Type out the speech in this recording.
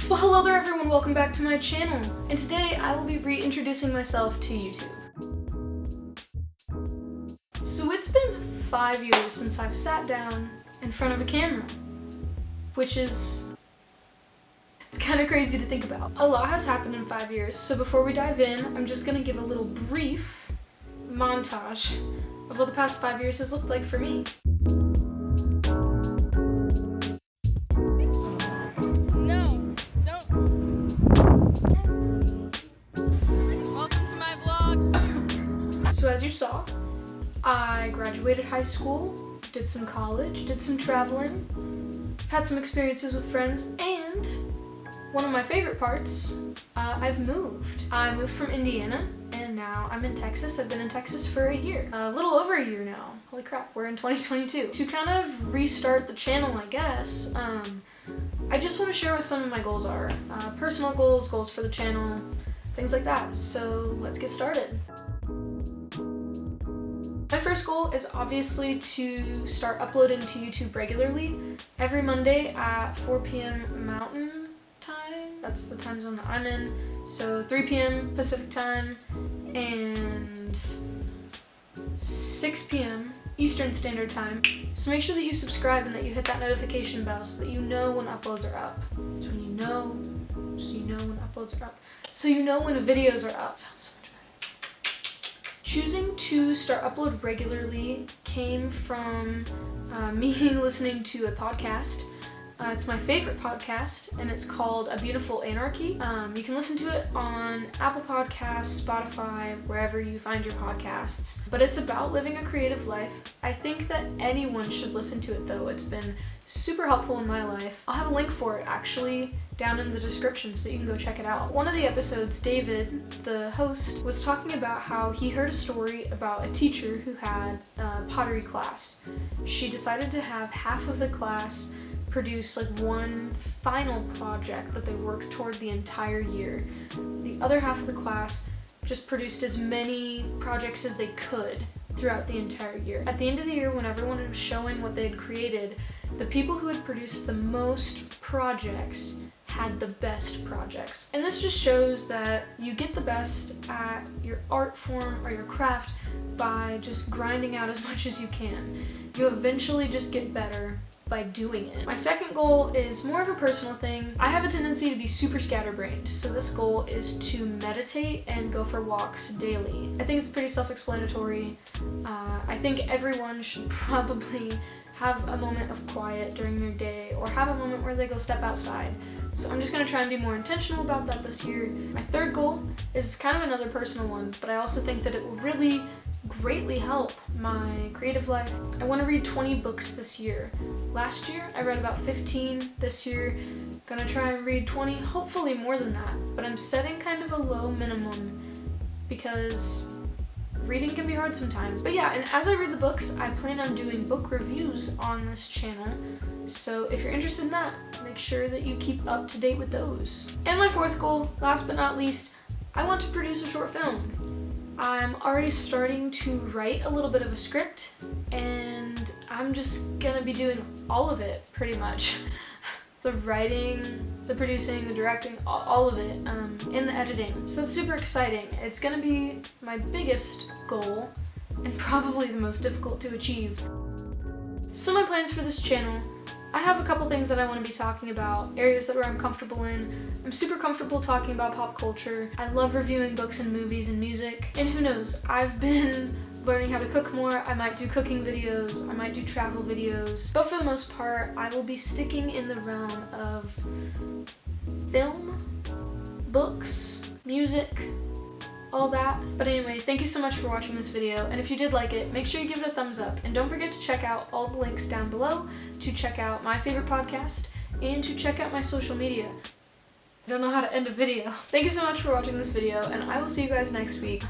Well, hello there everyone, welcome back to my channel, and today I will be reintroducing myself to YouTube. So it's been 5 years since I've sat down in front of a camera, which is... it's kind of crazy to think about. A lot has happened in 5 years, so before we dive in, I'm just gonna give a little brief montage of what the past 5 years has looked like for me. So as you saw, I graduated high school, did some college, did some traveling, had some experiences with friends, and one of my favorite parts, I've moved. I moved from Indiana, and now I'm in Texas. I've been in Texas for a year, a little over a year now. Holy crap, we're in 2022. To kind of restart the channel, I guess, I just want to share what some of my goals are. Personal goals, goals for the channel, things like that. So let's get started. My first goal is obviously to start uploading to YouTube regularly every Monday at 4 p.m. Mountain Time. That's the time zone that I'm in. So 3 p.m. Pacific Time and 6 p.m. Eastern Standard Time. So make sure that you subscribe and that you hit that notification bell so that you know when uploads are up. So when you know when uploads are up. So you know when videos are up. Sounds so much better. Choosing to start upload regularly came from me listening to a podcast. It's my favorite podcast, and it's called A Beautiful Anarchy. You can listen to it on Apple Podcasts, Spotify, wherever you find your podcasts. But it's about living a creative life. I think that anyone should listen to it though. It's been super helpful in my life. I'll have a link for it actually down in the description so you can go check it out. One of the episodes, David, the host, was talking about how he heard a story about a teacher who had a pottery class. She decided to have half of the class produce like one final project that they worked toward the entire year. The other half of the class just produced as many projects as they could throughout the entire year. At the end of the year, when everyone was showing what they had created, the people who had produced the most projects had the best projects. And this just shows that you get the best at your art form or your craft by just grinding out as much as you can. You eventually just get better by doing it. My second goal is more of a personal thing. I have a tendency to be super scatterbrained, so this goal is to meditate and go for walks daily. I think it's pretty self-explanatory. I think everyone should probably have a moment of quiet during their day or have a moment where they go step outside. So I'm just gonna try and be more intentional about that this year. My third goal is kind of another personal one, but I also think that it will really greatly help my creative life. I want to read 20 books this year. Last year I read about 15. This year gonna try and read 20, hopefully more than that, but I'm setting kind of a low minimum because reading can be hard sometimes. But yeah, and as I read the books, I plan on doing book reviews on this channel. So if you're interested in that, make sure that you keep up to date with those. And my fourth goal, last but not least, I want to produce a short film. I'm already starting to write a little bit of a script, and I'm just gonna be doing all of it pretty much. The writing, the producing, the directing, all of it, and the editing. So it's super exciting. It's gonna be my biggest goal and probably the most difficult to achieve. So my plans for this channel, I have a couple things that I want to be talking about, areas that where I'm comfortable in. I'm super comfortable talking about pop culture. I love reviewing books and movies and music. And who knows, I've been learning how to cook more. I might do cooking videos, I might do travel videos. But for the most part, I will be sticking in the realm of film, books, music, all that. But anyway, thank you so much for watching this video, and if you did like it, make sure you give it a thumbs up, and don't forget to check out all the links down below to check out my favorite podcast and to check out my social media. I don't know how to end a video. Thank you so much for watching this video, and I will see you guys next week.